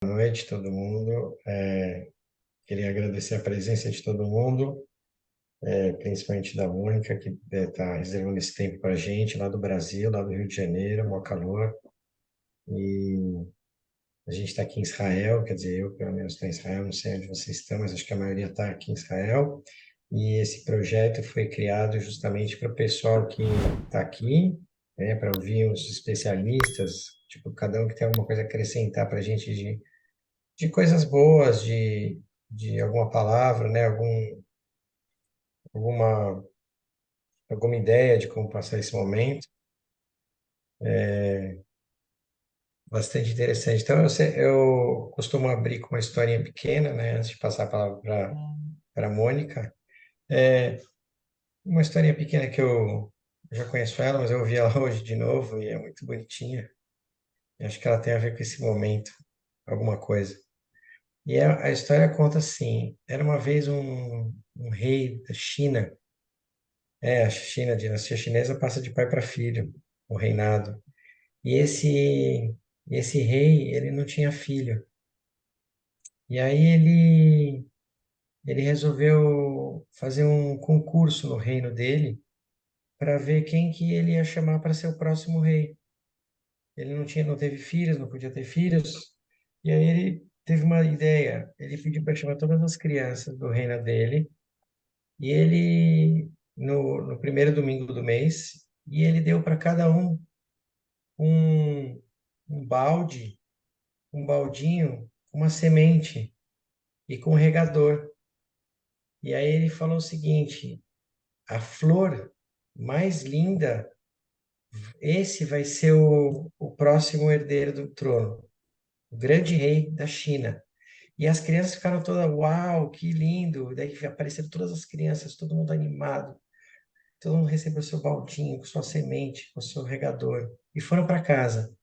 Boa noite, todo mundo. Queria agradecer a presença de todo mundo, principalmente da Mônica, que está reservando esse tempo para a gente, lá do Brasil, lá do Rio de Janeiro, maior calor. E a gente está aqui em Israel, quer dizer, eu pelo menos estou em Israel, não sei onde vocês estão, mas acho que a maioria está aqui em Israel. E esse projeto foi criado justamente para o pessoal que está aqui, para ouvir os especialistas, tipo, cada um que tem alguma coisa a acrescentar para a gente de coisas boas, de alguma palavra, né? Alguma, alguma ideia de como passar esse momento. Bastante interessante. Então, eu costumo abrir com uma historinha pequena, né? Antes de passar a palavra para a Mônica. É uma historinha pequena que eu já conheço ela, mas eu ouvi ela hoje de novo e é muito bonitinha. E acho que ela tem a ver com esse momento, alguma coisa. E a história conta assim: era uma vez um rei da China. A China, a dinastia chinesa passa de pai para filho, o reinado. E esse rei, ele não tinha filho. E aí ele resolveu fazer um concurso no reino dele para ver quem que ele ia chamar para ser o próximo rei. Ele não teve filhos, não podia ter filhos. E aí ele teve uma ideia. Ele pediu para chamar todas as crianças do reino dele. E ele, no primeiro domingo do mês, e ele deu para cada um, um balde, um baldinho, com uma semente e com um regador. E aí ele falou o seguinte: a flor mais linda, esse vai ser o próximo herdeiro do trono, o grande rei da China. E as crianças ficaram todas, uau, que lindo! Daí apareceram todas as crianças, todo mundo animado. Todo mundo recebeu seu baldinho, com sua semente, com seu regador. E foram para casa.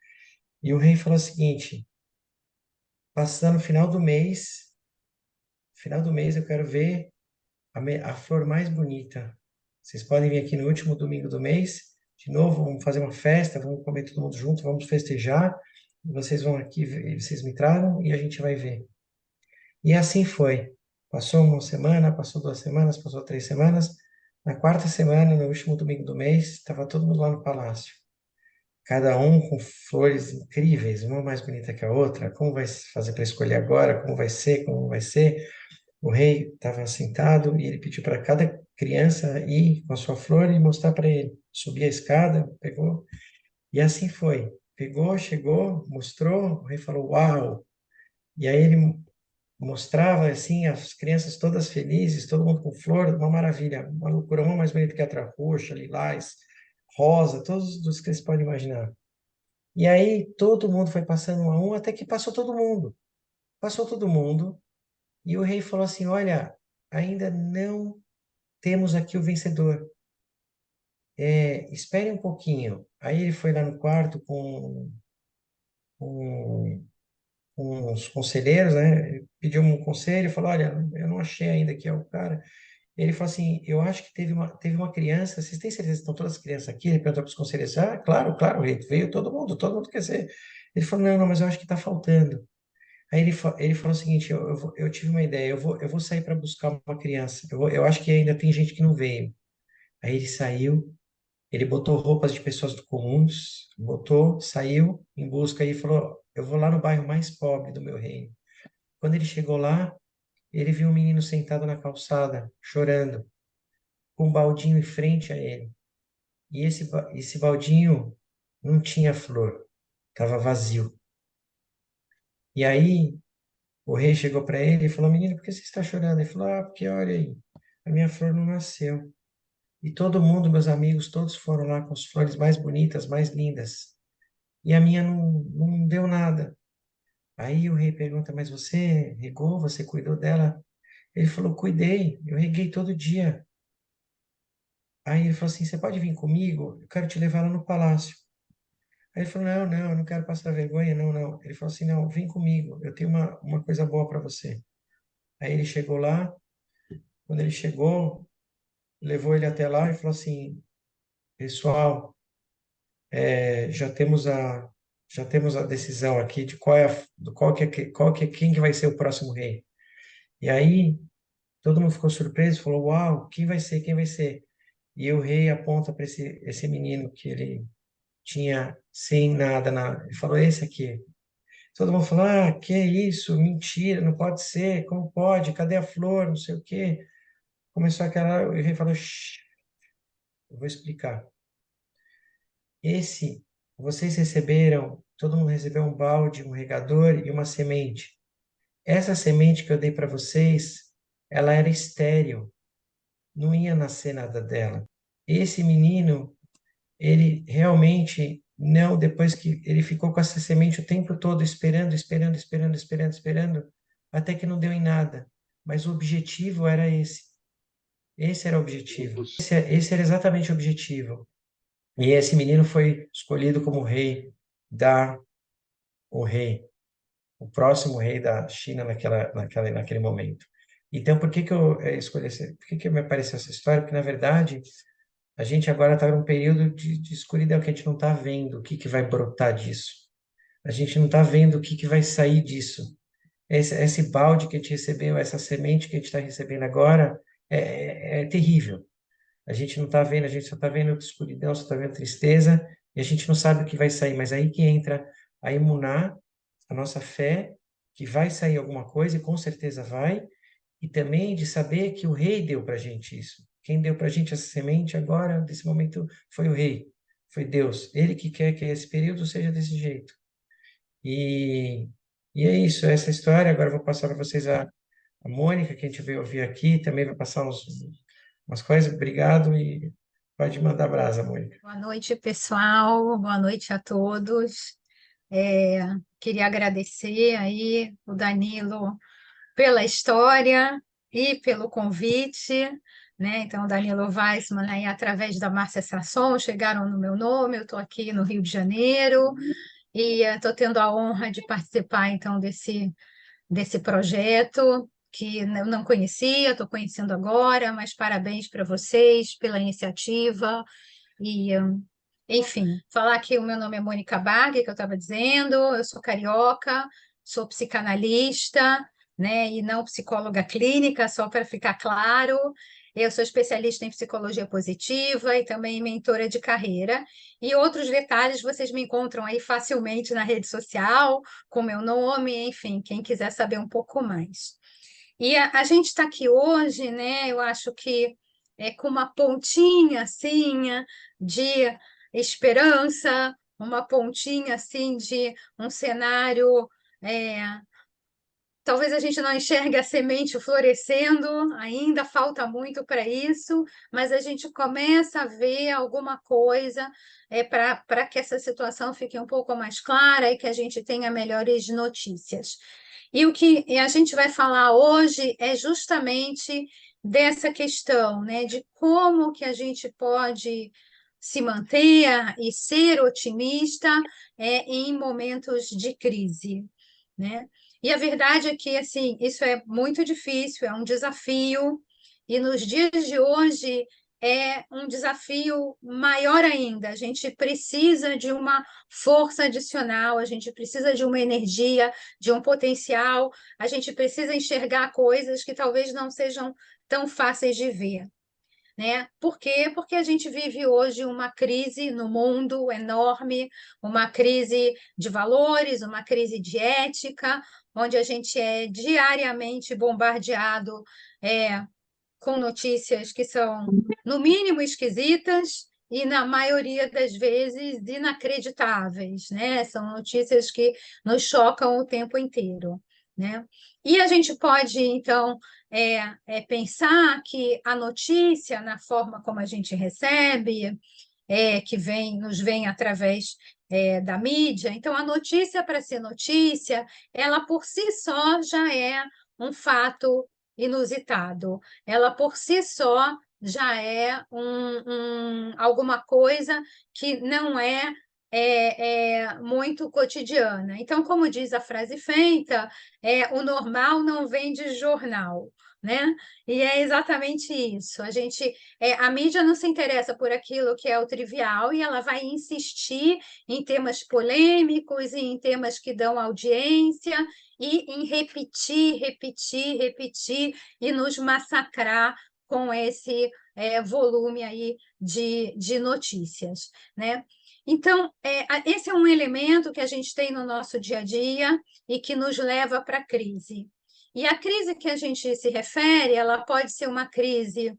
E o rei falou o seguinte: passando no final do mês eu quero ver a flor mais bonita. Vocês podem vir aqui no último domingo do mês, de novo, vamos fazer uma festa, vamos comer todo mundo junto, vamos festejar. Vocês vão aqui, vocês me tragam e a gente vai ver. E assim foi. Passou uma semana, passou 2 semanas, passou 3 semanas. Na quarta semana, no último domingo do mês, estava todo mundo lá no palácio. Cada um com flores incríveis, uma mais bonita que a outra. Como vai se fazer para escolher agora? Como vai ser? Como vai ser? O rei estava sentado e ele pediu para cada criança ir com a sua flor e mostrar para ele. Subiu a escada, pegou, e assim foi. Pegou, chegou, mostrou, o rei falou, uau! E aí ele mostrava, assim, as crianças todas felizes, todo mundo com flor, uma maravilha, uma loucura, uma mais bonita que a outra, roxa, lilás, rosa, todos os que vocês podem imaginar. E aí todo mundo foi passando um a um, até que passou todo mundo. Passou todo mundo, e o rei falou assim, olha, ainda não temos aqui o vencedor. Espere um pouquinho. Aí ele foi lá no quarto com, com os conselheiros, né? Ele pediu um conselho, falou, olha, eu não achei ainda que é o cara. Ele falou assim, eu acho que teve uma criança, vocês têm certeza que estão todas as crianças aqui? Ele perguntou para os conselheiros, ah, claro, claro, rei, veio todo mundo quer ser. Ele falou, não, não, mas eu acho que está faltando. Aí ele falou o seguinte, eu tive uma ideia, eu vou sair para buscar uma criança, eu acho que ainda tem gente que não veio. Aí ele saiu, ele botou roupas de pessoas comuns, botou, saiu em busca e falou: eu vou lá no bairro mais pobre do meu reino. Quando ele chegou lá, ele viu um menino sentado na calçada, chorando, com um baldinho em frente a ele. E esse baldinho não tinha flor, estava vazio. E aí o rei chegou para ele e falou: menino, por que você está chorando? Ele falou: ah, porque olha aí, a minha flor não nasceu. E todo mundo, meus amigos, todos foram lá com as flores mais bonitas, mais lindas. E a minha não deu nada. Aí o rei pergunta, mas você regou, você cuidou dela? Ele falou, cuidei, eu reguei todo dia. Aí ele falou assim, você pode vir comigo? Eu quero te levar lá no palácio. Aí ele falou, não, não, eu não quero passar vergonha, não, não. Ele falou assim, não, vem comigo, eu tenho uma coisa boa para você. Aí ele chegou lá, quando ele chegou, levou ele até lá e falou assim, pessoal, já temos já temos a decisão aqui de qual é, quem que vai ser o próximo rei. E aí todo mundo ficou surpreso, falou, uau, quem vai ser, quem vai ser? E o rei aponta para esse menino que ele tinha sem nada, ele falou, esse aqui. Todo mundo falou, ah, que isso, mentira, não pode ser, como pode, cadê a flor, não sei o quê. Começou aquela, o rei falou, shh, eu vou explicar. Esse, vocês receberam, todo mundo recebeu um balde, um regador e uma semente. Essa semente que eu dei para vocês, ela era estéril, não ia nascer nada dela. Esse menino, ele realmente não, depois que ele ficou com essa semente o tempo todo esperando, esperando, esperando, esperando, esperando, até que não deu em nada. Mas o objetivo era esse. Esse era o objetivo. Esse era exatamente o objetivo. E esse menino foi escolhido como rei da o rei, o próximo rei da China naquele momento. Então, por que que eu escolhi por que que me apareceu essa história? Porque, na verdade, a gente agora está num período de escuridão, que a gente não está vendo o que que vai brotar disso. A gente não está vendo o que que vai sair disso. Esse balde que a gente recebeu, essa semente que a gente está recebendo agora, é terrível. A gente não está vendo, a gente só está vendo escuridão, só está vendo tristeza, e a gente não sabe o que vai sair. Mas aí que entra a imunar, a nossa fé, que vai sair alguma coisa, e com certeza vai, e também de saber que o rei deu para a gente isso. Quem deu para a gente essa semente agora, nesse momento, foi o rei, foi Deus. Ele que quer que esse período seja desse jeito. E, e é isso, essa história. Agora eu vou passar para vocês a Mônica, que a gente veio ouvir aqui, também vai passar umas coisas. Obrigado e pode mandar brasa, Mônica. Boa noite, pessoal. Boa noite a todos. É, Queria agradecer aí o Danilo pela história e pelo convite, né? Então, o Danilo Weissmann, aí, através da Márcia Sasson, chegaram no meu nome. Eu estou aqui no Rio de Janeiro e estou tendo a honra de participar, então, desse projeto que eu não conhecia, estou conhecendo agora, mas parabéns para vocês pela iniciativa. E, enfim, falar que o meu nome é Mônica Barg, que eu estava dizendo, eu sou carioca, sou psicanalista, né, e não psicóloga clínica, só para ficar claro. Eu sou especialista em psicologia positiva e também mentora de carreira. E outros detalhes vocês me encontram aí facilmente na rede social, com meu nome, enfim, quem quiser saber um pouco mais. E a gente está aqui hoje, né? Eu acho que é com uma pontinha assim de esperança, uma pontinha assim de um cenário. é, Talvez a gente não enxergue a semente florescendo, ainda falta muito para isso, mas a gente começa a ver alguma coisa para que essa situação fique um pouco mais clara e que a gente tenha melhores notícias. E o que a gente vai falar hoje é justamente dessa questão, né, de como que a gente pode se manter e ser otimista em momentos de crise, né? E a verdade é que, assim, isso é muito difícil, é um desafio, e nos dias de hoje é um desafio maior ainda. A gente precisa de uma força adicional, a gente precisa de uma energia, de um potencial, a gente precisa enxergar coisas que talvez não sejam tão fáceis de ver, né? Por quê? Porque a gente vive hoje uma crise no mundo enorme, uma crise de valores, uma crise de ética, onde a gente é diariamente bombardeado é, com notícias que são, no mínimo, esquisitas e, na maioria das vezes, inacreditáveis, né? São notícias que nos chocam o tempo inteiro, né? E a gente pode, então, pensar que a notícia, na forma como a gente recebe, que nos vem através da mídia. Então, a notícia, para ser notícia, ela por si só já é um fato inusitado. Ela por si só já é alguma coisa que não é muito cotidiana. Então, como diz a frase feita, o normal não vem de jornal. né? E é exatamente isso. A mídia não se interessa por aquilo que é o trivial e ela vai insistir em temas polêmicos e em temas que dão audiência e em repetir, repetir, repetir e nos massacrar com esse volume aí de notícias, né? Então, esse é um elemento que a gente tem no nosso dia a dia e que nos leva para a crise. E a crise que a gente se refere, ela pode ser uma crise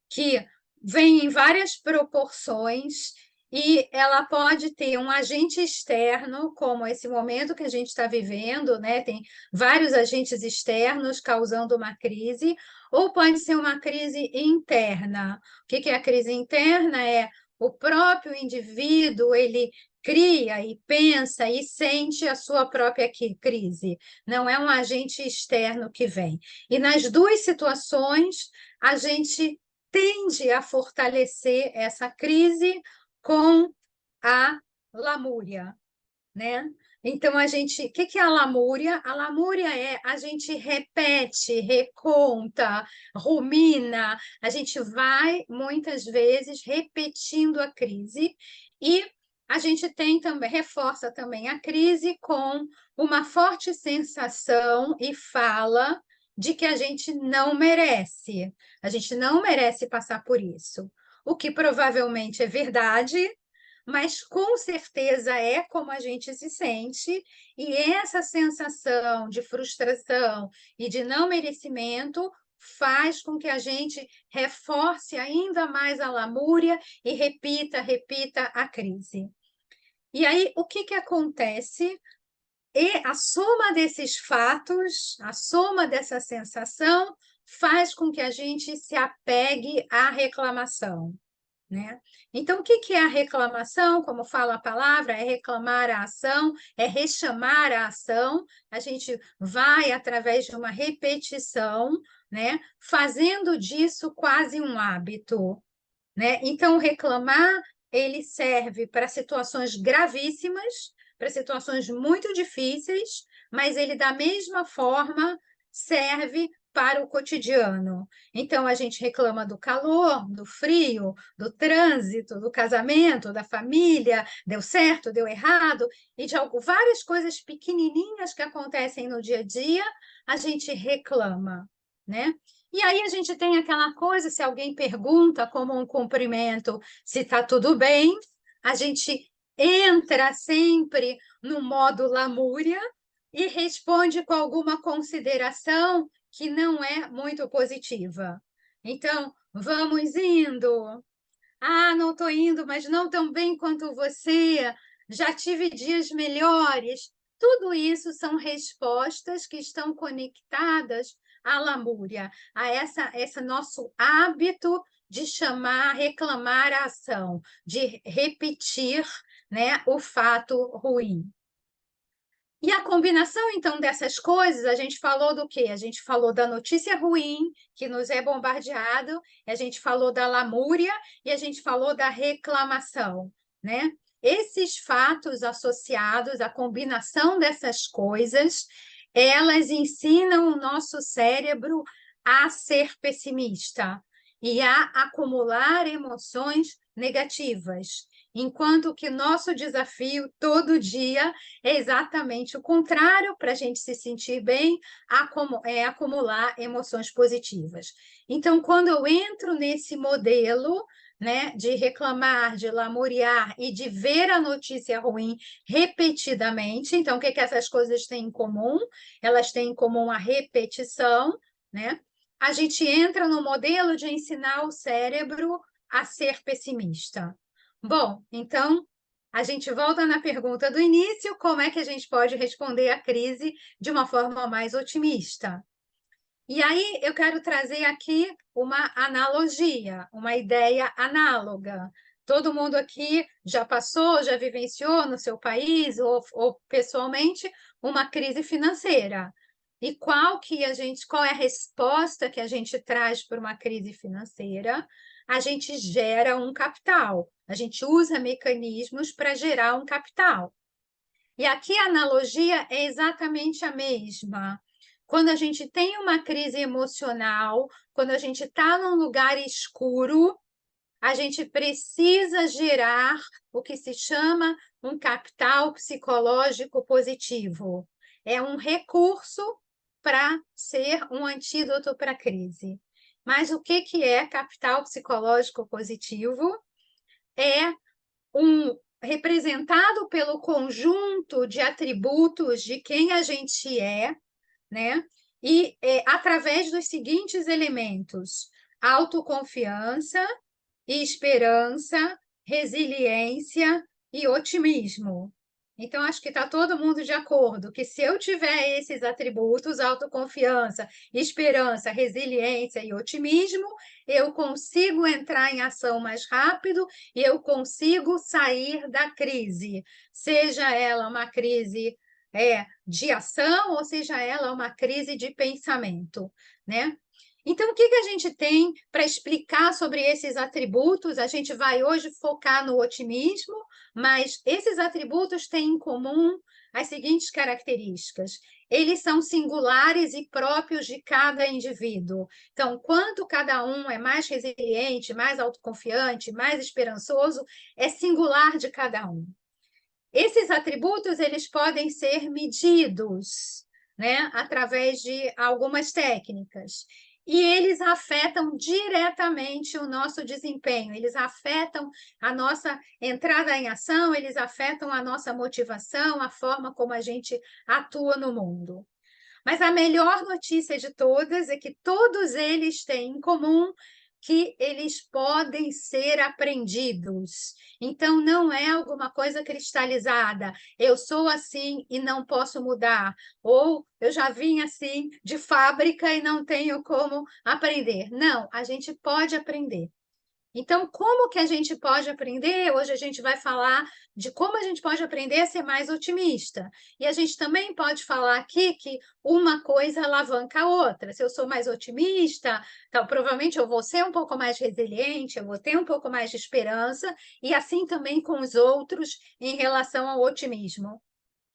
que vem em várias proporções e ela pode ter um agente externo, como esse momento que a gente está vivendo, né? Tem vários agentes externos causando uma crise, ou pode ser uma crise interna. O que é a crise interna? É o próprio indivíduo, ele cria e pensa e sente a sua própria crise. Não é um agente externo que vem. E nas duas situações, a gente tende a fortalecer essa crise com a lamúria, né? Então, o que é a lamúria? A lamúria é a gente repete, reconta, rumina, a gente vai muitas vezes repetindo a crise e a gente tem também, reforça também a crise com uma forte sensação e fala de que a gente não merece passar por isso, o que provavelmente é verdade, mas com certeza é como a gente se sente, e essa sensação de frustração e de não merecimento faz com que a gente reforce ainda mais a lamúria e repita, repita a crise. E aí, o que acontece? E a soma desses fatos, a soma dessa sensação, faz com que a gente se apegue à reclamação, né? Então, o que é a reclamação? Como fala a palavra, é reclamar a ação, é rechamar a ação. A gente vai através de uma repetição, né? Fazendo disso quase um hábito, né? Então, reclamar, ele serve para situações gravíssimas, para situações muito difíceis, mas ele, da mesma forma, serve para o cotidiano. Então, a gente reclama do calor, do frio, do trânsito, do casamento, da família, deu certo, deu errado, e de várias coisas pequenininhas que acontecem no dia a dia, a gente reclama, né? E aí a gente tem aquela coisa, se alguém pergunta como um cumprimento se está tudo bem, a gente entra sempre no modo lamúria e responde com alguma consideração que não é muito positiva. Então, vamos indo. Ah, não estou indo, mas não tão bem quanto você. Já tive dias melhores. Tudo isso são respostas que estão conectadas à lamúria, a esse nosso hábito de chamar, reclamar a ação, de repetir, né, o fato ruim. E a combinação, então, dessas coisas, a gente falou do quê? A gente falou da notícia ruim, que nos é bombardeado, a gente falou da lamúria e a gente falou da reclamação, né? Esses fatos associados, a combinação dessas coisas, elas ensinam o nosso cérebro a ser pessimista e a acumular emoções negativas. Enquanto que nosso desafio todo dia é exatamente o contrário, para a gente se sentir bem, é acumular emoções positivas. Então, quando eu entro nesse modelo, né, de reclamar, de lamuriar e de ver a notícia ruim repetidamente, então, o que essas coisas têm em comum? Elas têm em comum a repetição, né? A gente entra no modelo de ensinar o cérebro a ser pessimista. Bom, então, a gente volta na pergunta do início, como é que a gente pode responder à crise de uma forma mais otimista? E aí eu quero trazer aqui uma analogia, uma ideia análoga. Todo mundo aqui já passou, já vivenciou no seu país ou pessoalmente uma crise financeira. E qual é a resposta que a gente traz para uma crise financeira? A gente gera um capital. A gente usa mecanismos para gerar um capital. E aqui a analogia é exatamente a mesma. quando a gente tem uma crise emocional, quando a gente está num lugar escuro, a gente precisa gerar o que se chama um capital psicológico positivo. É um recurso para ser um antídoto para a crise. Mas o que é capital psicológico positivo? É um representado pelo conjunto de atributos de quem a gente é, né? E através dos seguintes elementos: autoconfiança, esperança, resiliência e otimismo. Então, acho que está todo mundo de acordo que se eu tiver esses atributos, autoconfiança, esperança, resiliência e otimismo, eu consigo entrar em ação mais rápido e eu consigo sair da crise, seja ela uma crise de ação ou seja ela uma crise de pensamento, né? Então, o que a gente tem para explicar sobre esses atributos? A gente vai hoje focar no otimismo, mas esses atributos têm em comum as seguintes características. Eles são singulares e próprios de cada indivíduo. Então, quanto cada um é mais resiliente, mais autoconfiante, mais esperançoso, é singular de cada um. Esses atributos eles podem ser medidos, né, através de algumas técnicas. E eles afetam diretamente o nosso desempenho, eles afetam a nossa entrada em ação, eles afetam a nossa motivação, a forma como a gente atua no mundo. Mas a melhor notícia de todas é que todos eles têm em comum que eles podem ser aprendidos. Então, não é alguma coisa cristalizada. Eu sou assim e não posso mudar. Ou eu já vim assim de fábrica e não tenho como aprender. Não, a gente pode aprender. Então, como que a gente pode aprender? Hoje a gente vai falar de como a gente pode aprender a ser mais otimista. E a gente também pode falar aqui que uma coisa alavanca a outra. Se eu sou mais otimista, então, provavelmente eu vou ser um pouco mais resiliente, eu vou ter um pouco mais de esperança, e assim também com os outros em relação ao otimismo.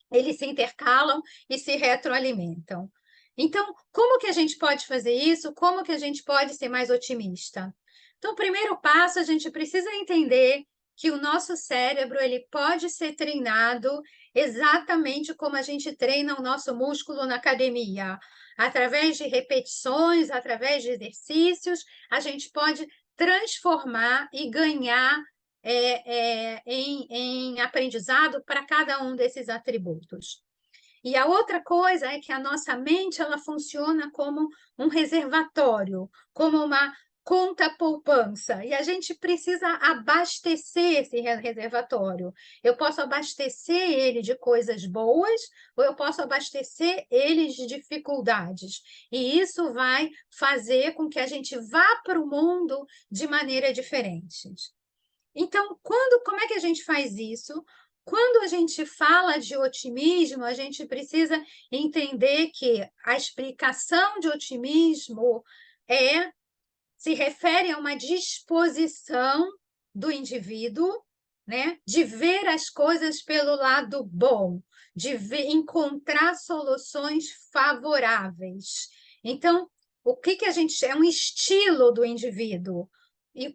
Eles se intercalam e se retroalimentam. Então, como que a gente pode fazer isso? Como que a gente pode ser mais otimista? Então, o primeiro passo, a gente precisa entender que o nosso cérebro ele pode ser treinado exatamente como a gente treina o nosso músculo na academia. Através de repetições, através de exercícios, a gente pode transformar e ganhar em aprendizado para cada um desses atributos. E a outra coisa é que a nossa mente ela funciona como um reservatório, como uma conta poupança, e a gente precisa abastecer esse reservatório. Eu posso abastecer ele de coisas boas, ou eu posso abastecer ele de dificuldades. E isso vai fazer com que a gente vá para o mundo de maneira diferente. Então, como é que a gente faz isso? Quando a gente fala de otimismo, a gente precisa entender que a explicação de otimismo se refere a uma disposição do indivíduo, né, de ver as coisas pelo lado bom, de encontrar soluções favoráveis. Então, o que a gente é um estilo do indivíduo. E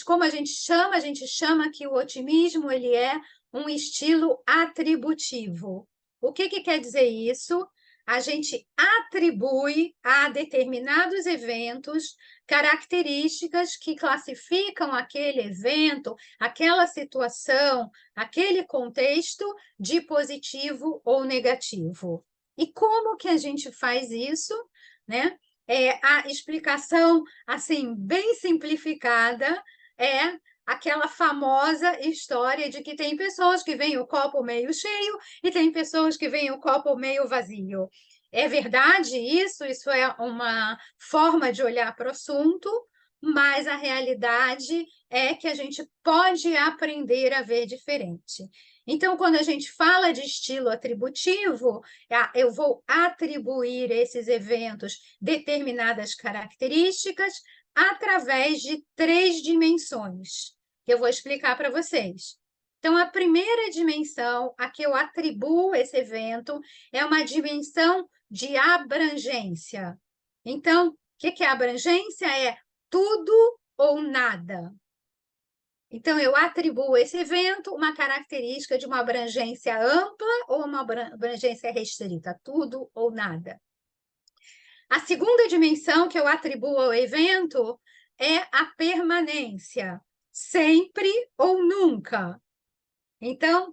como a gente chama que o otimismo ele é um estilo atributivo. O que quer dizer isso? A gente atribui a determinados eventos características que classificam aquele evento, aquela situação, aquele contexto de positivo ou negativo. E como que a gente faz isso, né? A explicação, assim, bem simplificada, é aquela famosa história de que tem pessoas que veem o copo meio cheio e tem pessoas que veem o copo meio vazio. É verdade isso? Isso é uma forma de olhar para o assunto, mas a realidade é que a gente pode aprender a ver diferente. Então, quando a gente fala de estilo atributivo, eu vou atribuir esses eventos determinadas características através de 3 dimensões, que eu vou explicar para vocês. Então, a primeira dimensão a que eu atribuo esse evento é uma dimensão de abrangência. Então, o que é abrangência? É tudo ou nada. Então, eu atribuo a esse evento uma característica de uma abrangência ampla ou uma abrangência restrita, tudo ou nada. A segunda dimensão que eu atribuo ao evento é a permanência, sempre ou nunca. Então,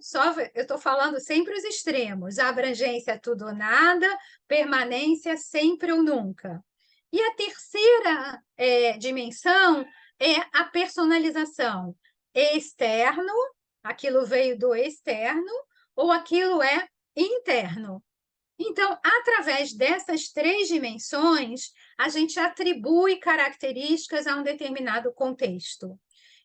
eu estou falando sempre os extremos, a abrangência tudo ou nada, permanência sempre ou nunca. E a terceira dimensão é a personalização. Externo, aquilo veio do externo, ou aquilo é interno. Então, através dessas três dimensões, a gente atribui características a um determinado contexto.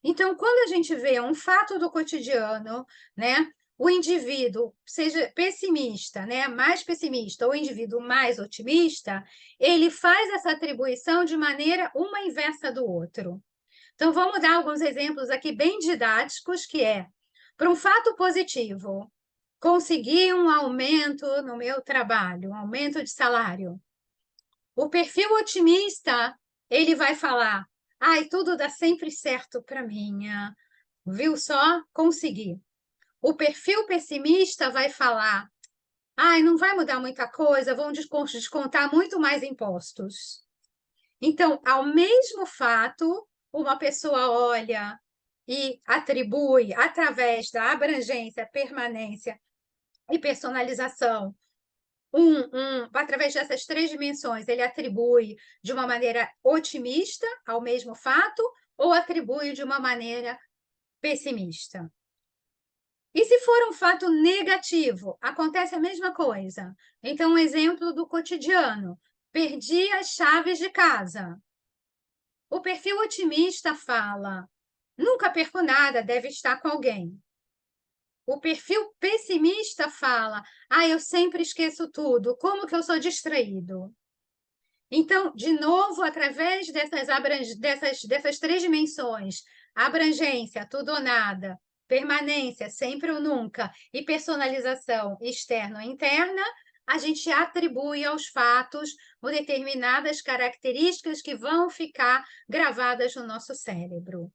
Então, quando a gente vê um fato do cotidiano, né, o indivíduo, seja pessimista, né, mais pessimista, ou o indivíduo mais otimista, ele faz essa atribuição de maneira uma inversa do outro. Então, vamos dar alguns exemplos aqui bem didáticos, que é, para um fato positivo, consegui um aumento no meu trabalho, um aumento de salário. O perfil otimista, ele vai falar, ai, tudo dá sempre certo para mim, viu só? Consegui. O perfil pessimista vai falar, ai, não vai mudar muita coisa, vão descontar muito mais impostos. Então, ao mesmo fato, uma pessoa olha e atribui, através da abrangência, permanência e personalização, através dessas três dimensões, ele atribui de uma maneira otimista ao mesmo fato ou atribui de uma maneira pessimista. E se for um fato negativo, acontece a mesma coisa. Então, um exemplo do cotidiano: perdi as chaves de casa. O perfil otimista fala: nunca perco nada, deve estar com alguém. O perfil pessimista fala: eu sempre esqueço tudo, como que eu sou distraído? Então, de novo, através dessas três dimensões, abrangência, tudo ou nada, permanência, sempre ou nunca, e personalização externa ou interna, a gente atribui aos fatos determinadas características que vão ficar gravadas no nosso cérebro.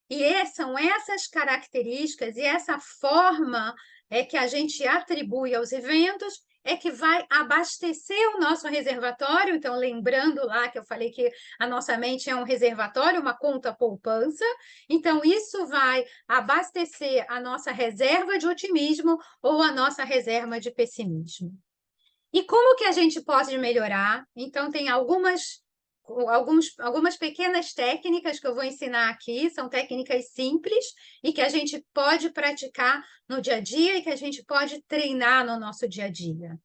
E são essas características e essa forma que a gente atribui aos eventos que vai abastecer o nosso reservatório. Então, lembrando lá que eu falei que a nossa mente é um reservatório, uma conta poupança. Então, isso vai abastecer a nossa reserva de otimismo ou a nossa reserva de pessimismo. E como que a gente pode melhorar? Então, tem algumas pequenas técnicas que eu vou ensinar aqui, são técnicas simples e que a gente pode praticar no dia a dia e que a gente pode treinar no nosso dia a dia.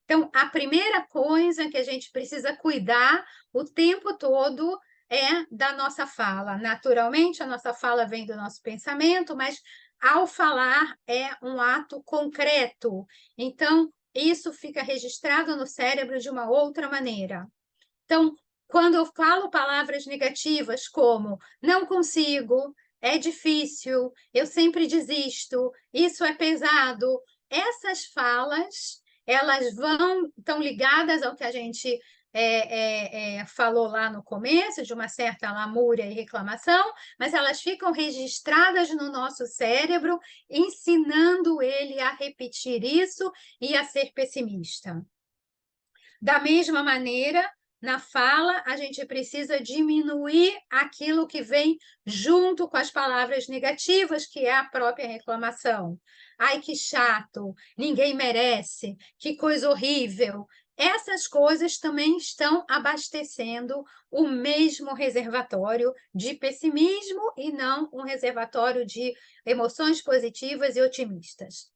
Então, a primeira coisa que a gente precisa cuidar o tempo todo é da nossa fala. Naturalmente, a nossa fala vem do nosso pensamento, mas ao falar é um ato concreto. Então, isso fica registrado no cérebro de uma outra maneira. Então, quando eu falo palavras negativas como não consigo, é difícil, eu sempre desisto, isso é pesado, essas falas, elas estão ligadas ao que a gente falou lá no começo, de uma certa lamúria e reclamação, mas elas ficam registradas no nosso cérebro, ensinando ele a repetir isso e a ser pessimista. Da mesma maneira, na fala, a gente precisa diminuir aquilo que vem junto com as palavras negativas, que é a própria reclamação. Ai, que chato, ninguém merece, que coisa horrível. Essas coisas também estão abastecendo o mesmo reservatório de pessimismo e não um reservatório de emoções positivas e otimistas.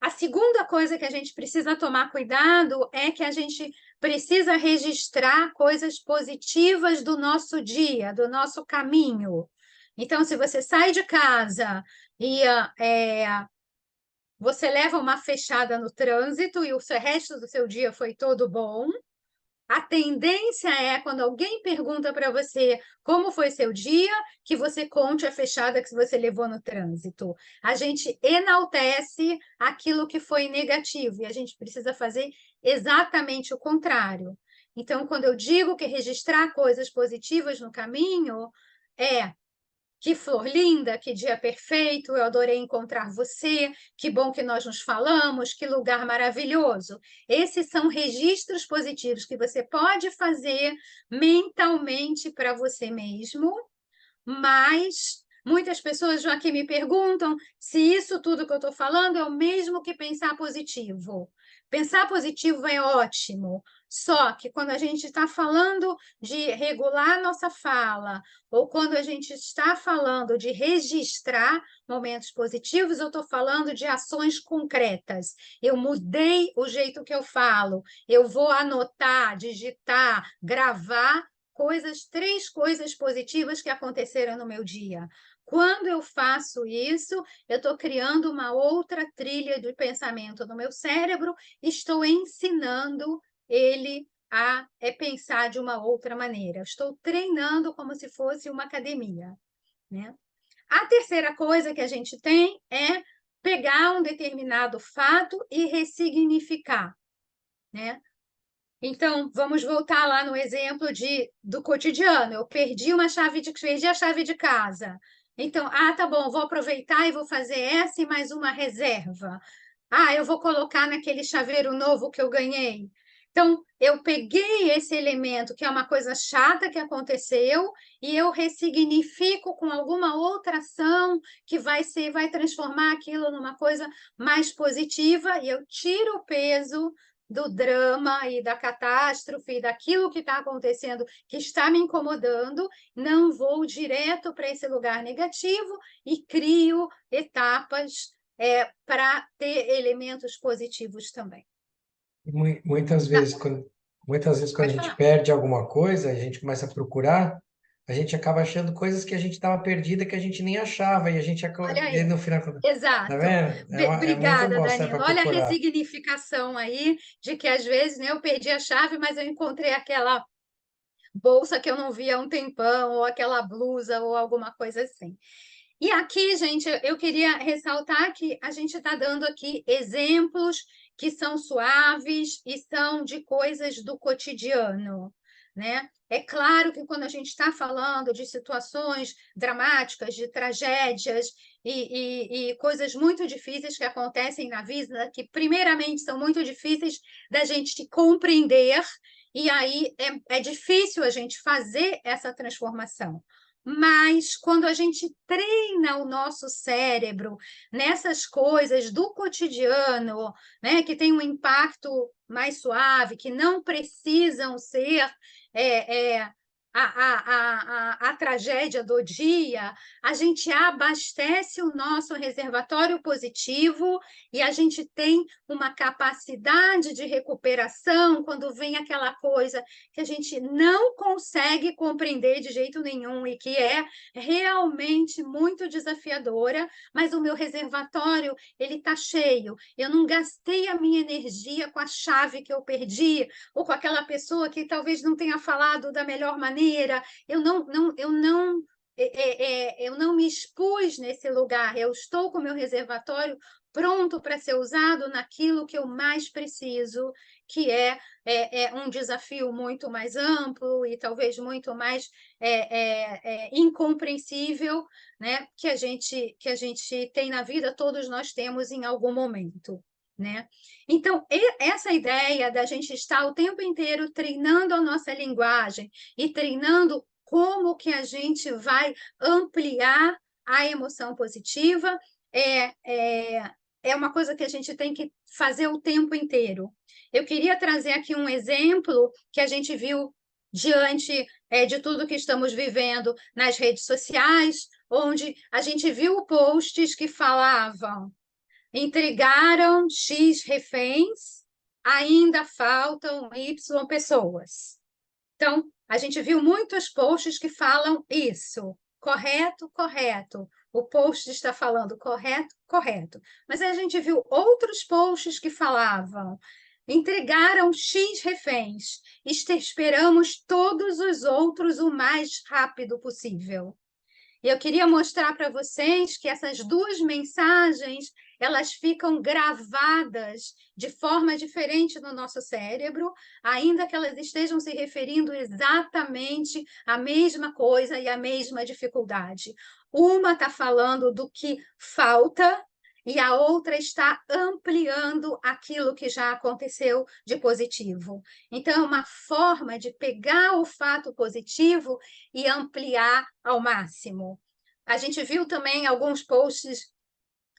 A segunda coisa que a gente precisa tomar cuidado é que a gente precisa registrar coisas positivas do nosso dia, do nosso caminho. Então, se você sai de casa e você leva uma fechada no trânsito e o resto do seu dia foi todo bom, a tendência é, quando alguém pergunta para você como foi seu dia, que você conte a fechada que você levou no trânsito. A gente enaltece aquilo que foi negativo e a gente precisa fazer exatamente o contrário. Então, quando eu digo que registrar coisas positivas no caminho é que flor linda, que dia perfeito, eu adorei encontrar você, que bom que nós nos falamos, que lugar maravilhoso. Esses são registros positivos que você pode fazer mentalmente para você mesmo, mas muitas pessoas já aqui me perguntam se isso tudo que eu estou falando é o mesmo que pensar positivo. Pensar positivo é ótimo, só que quando a gente está falando de regular nossa fala, ou quando a gente está falando de registrar momentos positivos, eu estou falando de ações concretas. Eu mudei o jeito que eu falo, eu vou anotar, digitar, gravar três coisas positivas que aconteceram no meu dia. Quando eu faço isso, eu estou criando uma outra trilha de pensamento no meu cérebro, estou ensinando ele a pensar de uma outra maneira. Estou treinando como se fosse uma academia, né? A terceira coisa que a gente tem é pegar um determinado fato e ressignificar, né? Então, vamos voltar lá no exemplo do cotidiano. Eu perdi a chave de casa. Então, tá bom, vou aproveitar e vou fazer essa e mais uma reserva. Eu vou colocar naquele chaveiro novo que eu ganhei. Então, eu peguei esse elemento, que é uma coisa chata que aconteceu, e eu ressignifico com alguma outra ação que vai transformar aquilo numa coisa mais positiva, e eu tiro o peso do drama e da catástrofe, e daquilo que está acontecendo, que está me incomodando, não vou direto para esse lugar negativo e crio etapas para ter elementos positivos também. Muitas Tá, vezes, quando a pode gente falar. perde alguma coisa, a gente começa a procurar, a gente acaba achando coisas que a gente estava perdida que a gente nem achava, e a gente Olha e aí. no final, tá Exato. vendo? É muito Obrigada, bom, sabe, Danilo. para Olha a procurar. ressignificação aí de que às vezes, né, eu perdi a chave, mas eu encontrei aquela bolsa que eu não via há um tempão, ou aquela blusa, ou alguma coisa assim. E aqui, gente, eu queria ressaltar que a gente está dando aqui exemplos que são suaves e são de coisas do cotidiano, né? É claro que quando a gente está falando de situações dramáticas, de tragédias e coisas muito difíceis que acontecem na vida, que primeiramente são muito difíceis da gente compreender, e aí é difícil a gente fazer essa transformação. Mas quando a gente treina o nosso cérebro nessas coisas do cotidiano, né, que tem um impacto mais suave, que não precisam ser é, é, a tragédia do dia, a gente abastece o nosso reservatório positivo e a gente tem uma capacidade de recuperação quando vem aquela coisa que a gente não consegue compreender de jeito nenhum e que é realmente muito desafiadora, mas o meu reservatório ele está cheio. Eu não gastei a minha energia com a chave que eu perdi ou com aquela pessoa que talvez não tenha falado da melhor maneira. Eu não me expus nesse lugar. Eu estou com o meu reservatório pronto para ser usado naquilo que eu mais preciso, que é um desafio muito mais amplo e talvez muito mais incompreensível, né, que a gente tem na vida, todos nós temos em algum momento, né? Então, essa ideia da gente estar o tempo inteiro treinando a nossa linguagem e treinando como que a gente vai ampliar a emoção positiva é, é, é uma coisa que a gente tem que fazer o tempo inteiro. Eu queria trazer aqui um exemplo que a gente viu diante de tudo que estamos vivendo nas redes sociais, onde a gente viu posts que falavam: entregaram X reféns, ainda faltam Y pessoas. Então, a gente viu muitos posts que falam isso. Correto, correto. O post está falando correto, correto. Mas a gente viu outros posts que falavam: entregaram X reféns, esperamos todos os outros o mais rápido possível. E eu queria mostrar para vocês que essas duas mensagens, elas ficam gravadas de forma diferente no nosso cérebro, ainda que elas estejam se referindo exatamente à mesma coisa e à mesma dificuldade. Uma está falando do que falta e a outra está ampliando aquilo que já aconteceu de positivo. Então, é uma forma de pegar o fato positivo e ampliar ao máximo. A gente viu também alguns posts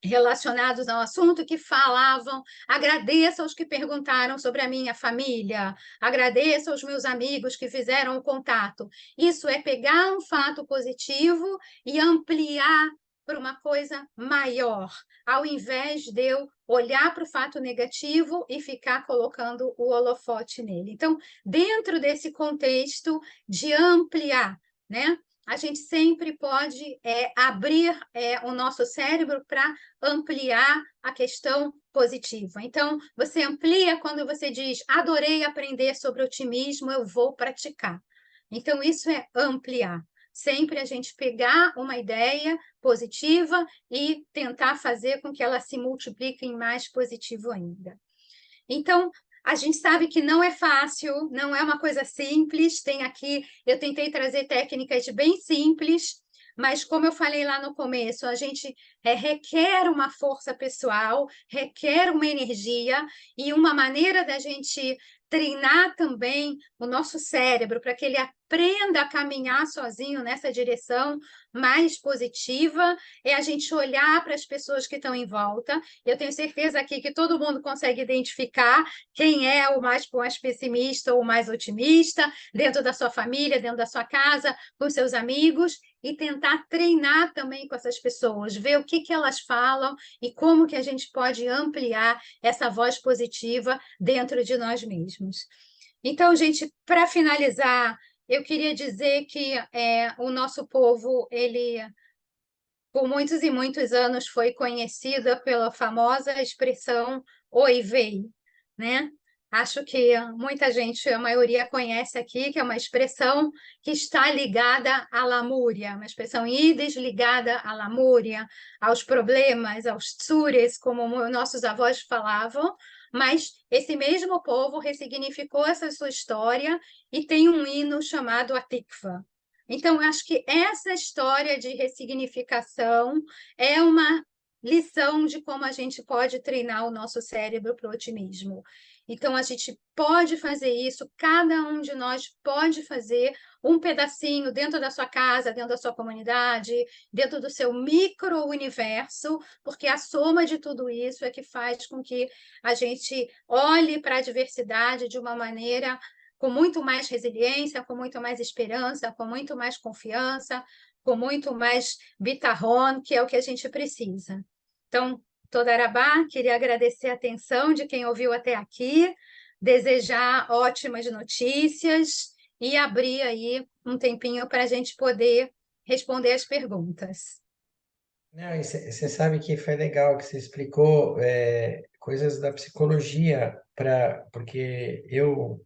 relacionados ao assunto que falavam: agradeça aos que perguntaram sobre a minha família, agradeça aos meus amigos que fizeram o contato. Isso é pegar um fato positivo e ampliar para uma coisa maior, ao invés de eu olhar para o fato negativo e ficar colocando o holofote nele. Então, dentro desse contexto de ampliar, né? A gente sempre pode abrir o nosso cérebro para ampliar a questão positiva. Então, você amplia quando você diz: adorei aprender sobre otimismo, eu vou praticar. Então, isso é ampliar. Sempre a gente pegar uma ideia positiva e tentar fazer com que ela se multiplique em mais positivo ainda. Então, a gente sabe que não é fácil, não é uma coisa simples. Tem aqui, eu tentei trazer técnicas bem simples, mas como eu falei lá no começo, a gente requer uma força pessoal, requer uma energia e uma maneira da gente treinar também o nosso cérebro para que ele aprenda a caminhar sozinho nessa direção mais positiva, é a gente olhar para as pessoas que estão em volta. Eu tenho certeza aqui que todo mundo consegue identificar quem é o mais pessimista ou o mais otimista, dentro da sua família, dentro da sua casa, com seus amigos, e tentar treinar também com essas pessoas, ver o que elas falam e como que a gente pode ampliar essa voz positiva dentro de nós mesmos. Então, gente, para finalizar, eu queria dizer que o nosso povo, ele, por muitos e muitos anos, foi conhecida pela famosa expressão "Oi, vei", né? Acho que muita gente, a maioria conhece aqui, que é uma expressão que está ligada à lamúria, uma expressão ídis ligada à lamúria, aos problemas, aos tsures, como nossos avós falavam, mas esse mesmo povo ressignificou essa sua história e tem um hino chamado Atikva. Então, eu acho que essa história de ressignificação é uma lição de como a gente pode treinar o nosso cérebro para o otimismo. Então, a gente pode fazer isso, cada um de nós pode fazer um pedacinho dentro da sua casa, dentro da sua comunidade, dentro do seu micro-universo, porque a soma de tudo isso é que faz com que a gente olhe para a diversidade de uma maneira com muito mais resiliência, com muito mais esperança, com muito mais confiança, com muito mais bitarrón, que é o que a gente precisa. Então, Todarabá, queria agradecer a atenção de quem ouviu até aqui, desejar ótimas notícias e abrir aí um tempinho para a gente poder responder as perguntas. Não, e você sabe que foi legal que você explicou coisas da psicologia porque eu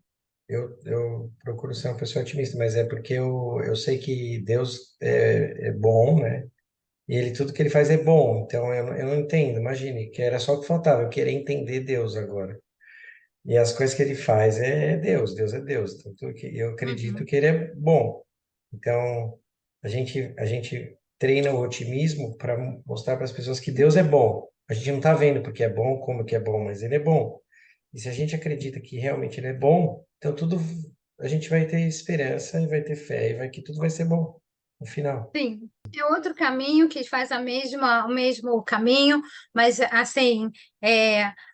procuro ser uma pessoa otimista, mas é porque eu sei que Deus é bom, né? E ele, tudo que ele faz é bom, então eu não entendo, imagine, que era só o que faltava, eu querer entender Deus agora. E as coisas que ele faz Deus é Deus, então tudo que, eu acredito Uhum. que ele é bom. Então, a gente treina o otimismo para mostrar para as pessoas que Deus é bom. A gente não está vendo porque é bom, como que é bom, mas ele é bom. E se a gente acredita que realmente ele é bom, então tudo a gente vai ter esperança e vai ter fé e vai que tudo vai ser bom no final. Sim, é outro caminho que faz o mesmo caminho, mas assim,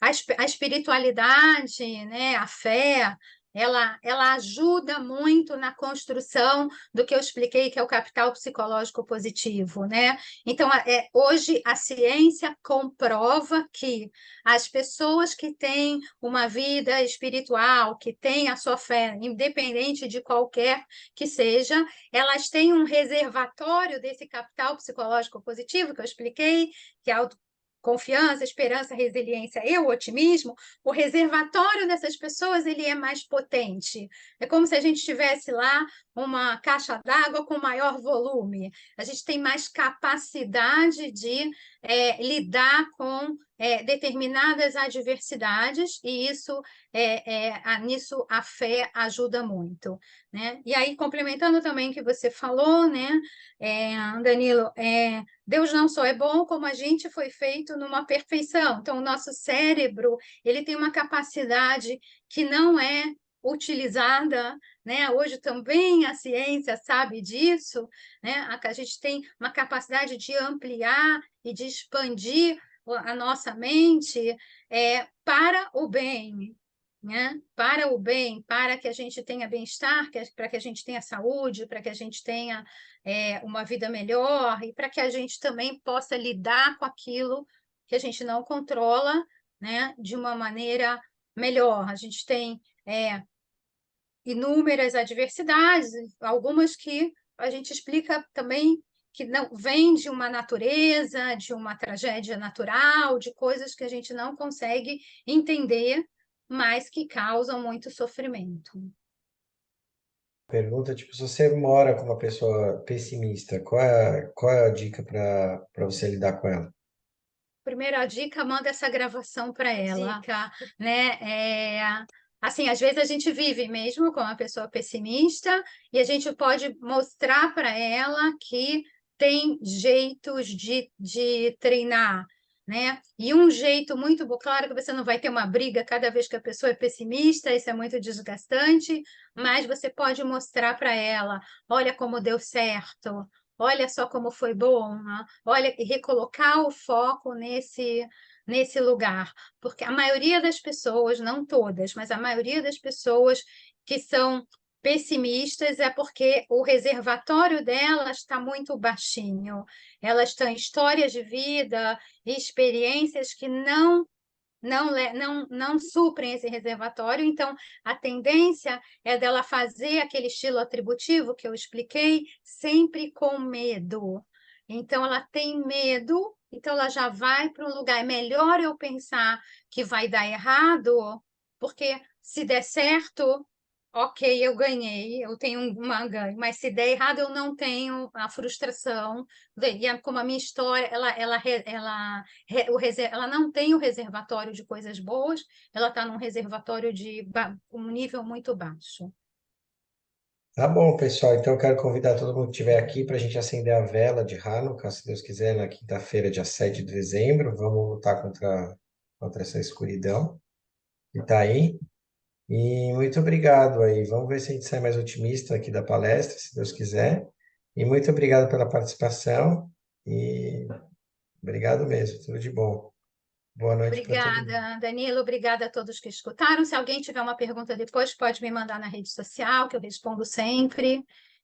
a espiritualidade, né, a fé, ela ajuda muito na construção do que eu expliquei, que é o capital psicológico positivo, né? Então, hoje a ciência comprova que as pessoas que têm uma vida espiritual, que têm a sua fé, independente de qualquer que seja, elas têm um reservatório desse capital psicológico positivo que eu expliquei, que é confiança, esperança, resiliência e o otimismo, o reservatório dessas pessoas ele é mais potente. É como se a gente tivesse lá uma caixa d'água com maior volume. A gente tem mais capacidade de lidar com determinadas adversidades, e nisso a fé ajuda muito, né? E aí, complementando também o que você falou, né, Danilo, Deus não só é bom, como a gente foi feito numa perfeição. Então, o nosso cérebro, ele tem uma capacidade que não é utilizada, né? Hoje também a ciência sabe disso, né? A gente tem uma capacidade de ampliar e de expandir a nossa mente para o bem, né? Para o bem, para que a gente tenha bem-estar, para que a gente tenha saúde, para que a gente tenha uma vida melhor e para que a gente também possa lidar com aquilo que a gente não controla, né? De uma maneira melhor. A gente tem inúmeras adversidades, algumas que a gente explica também que não vem de uma natureza, de uma tragédia natural, de coisas que a gente não consegue entender, mas que causam muito sofrimento. Pergunta, tipo, se você mora com uma pessoa pessimista, qual é a dica para você lidar com ela? Primeira dica, manda essa gravação para ela, dica, né? Assim, às vezes a gente vive mesmo com uma pessoa pessimista e a gente pode mostrar para ela que tem jeitos de treinar, né? E um jeito muito bom, claro que você não vai ter uma briga cada vez que a pessoa é pessimista, isso é muito desgastante, mas você pode mostrar para ela, olha como deu certo, olha só como foi bom, né? Olha, e recolocar o foco nesse lugar, porque a maioria das pessoas, não todas, mas a maioria das pessoas que são pessimistas é porque o reservatório delas está muito baixinho. Elas têm histórias de vida, experiências que não suprem esse reservatório, então a tendência é dela fazer aquele estilo atributivo que eu expliquei, sempre com medo. Então ela tem medo, então ela já vai para um lugar. É melhor eu pensar que vai dar errado, porque se der certo, ok, eu ganhei, eu tenho uma ganho, mas se der errado, eu não tenho a frustração. Como a minha história, ela não tem o reservatório de coisas boas, ela está num reservatório de um nível muito baixo. Tá bom, pessoal. Então eu quero convidar todo mundo que estiver aqui para a gente acender a vela de Hanukkah, se Deus quiser, na quinta-feira, dia 7 de dezembro. Vamos lutar contra essa escuridão que está aí. E muito obrigado aí. Vamos ver se a gente sai mais otimista aqui da palestra, se Deus quiser. E muito obrigado pela participação. E obrigado mesmo. Tudo de bom. Boa noite para todo mundo. Obrigada, Danilo. Obrigada a todos que escutaram. Se alguém tiver uma pergunta depois, pode me mandar na rede social, que eu respondo sempre.